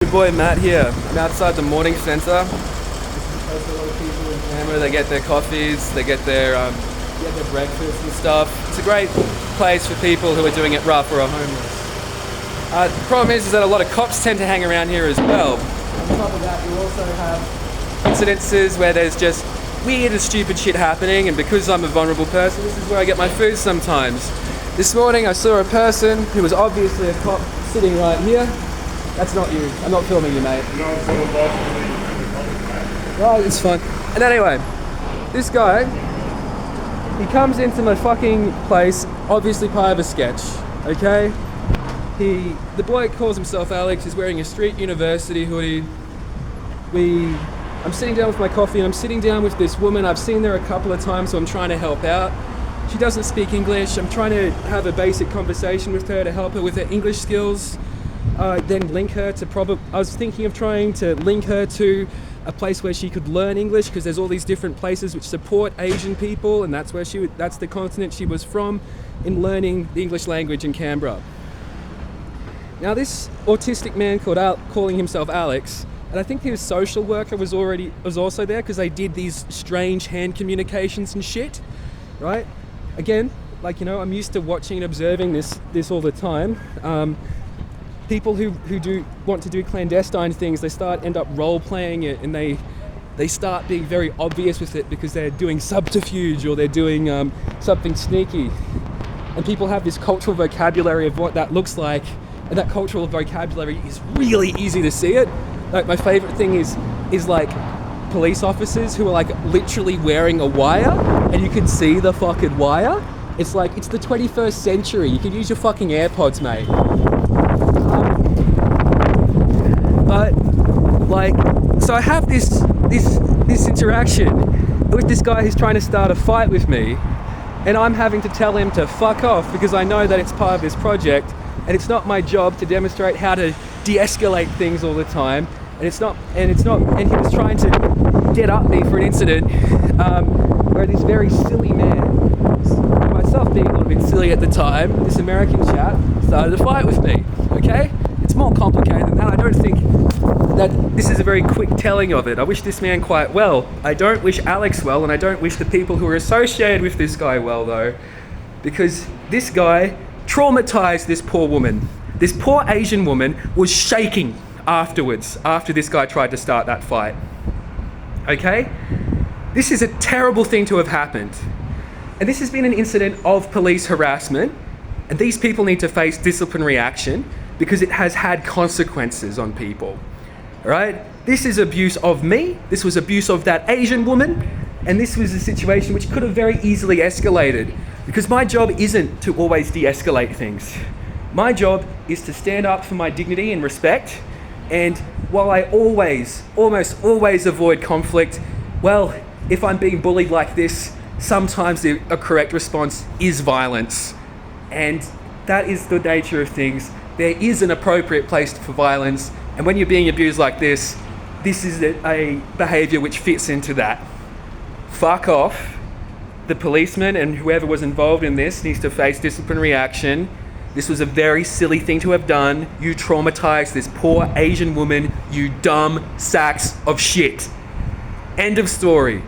your boy Matt here. I'm outside the morning centre. This is a place where a lot of people in Canberra, they get their coffees, they get their breakfast and stuff. It's a great place for people who are doing it rough or are homeless. The problem is that a lot of cops tend to hang around here as well. On top of that, you also have incidences where there's just weird and stupid shit happening, and because I'm a vulnerable person, this is where I get my food sometimes. This morning I saw a person who was obviously a cop sitting right here. That's not you. I'm not filming you, mate. Right, it's fine. And anyway, this guy, he comes into my fucking place, obviously part of a sketch, okay? The bloke calls himself Alex, he's wearing a street university hoodie. I'm sitting down with my coffee and I'm sitting down with this woman. I've seen her a couple of times, so I'm trying to help out. She doesn't speak English. I'm trying to have a basic conversation with her to help her with her English skills. Then link her to I was thinking of trying to link her to a place where she could learn English, because there's all these different places which support Asian people, and that's the continent she was from, in learning the English language in Canberra. Now this autistic man calling himself Alex, and I think his social worker was also there, because they did these strange hand communications and shit, right? Again, I'm used to watching and observing this all the time. People who want to do clandestine things, they end up role playing it, and they start being very obvious with it because they're doing subterfuge or they're doing something sneaky. And people have this cultural vocabulary of what that looks like, and that cultural vocabulary is really easy to see it. Like, my favorite thing is like police officers who are like literally wearing a wire, and you can see the fucking wire. It's like, it's the 21st century. You can use your fucking AirPods, mate. So I have this interaction with this guy who's trying to start a fight with me, and I'm having to tell him to fuck off because I know that it's part of this project, and it's not my job to demonstrate how to de-escalate things all the time. And he was trying to get up me for an incident where this very silly man, myself being a little bit silly at the time, this American chap started a fight with me, okay? It's more complicated than that. I don't think that this is a very quick telling of it. I wish this man quite well. I don't wish Alex well, and I don't wish the people who are associated with this guy well, though, because this guy traumatized this poor woman. This poor Asian woman was shaking afterwards, after this guy tried to start that fight. Okay? This is a terrible thing to have happened. And this has been an incident of police harassment, and these people need to face disciplinary action because it has had consequences on people. All right? This is abuse of me, this was abuse of that Asian woman, and this was a situation which could have very easily escalated, because my job isn't to always de-escalate things. My job is to stand up for my dignity and respect, and while I almost always avoid conflict, well, if I'm being bullied like this, sometimes a correct response is violence. And that is the nature of things. There is an appropriate place for violence, and when you're being abused like this is a behaviour which fits into that. Fuck off. The policeman and whoever was involved in this needs to face disciplinary action. This was a very silly thing to have done. You traumatized this poor Asian woman, you dumb sacks of shit. End of story.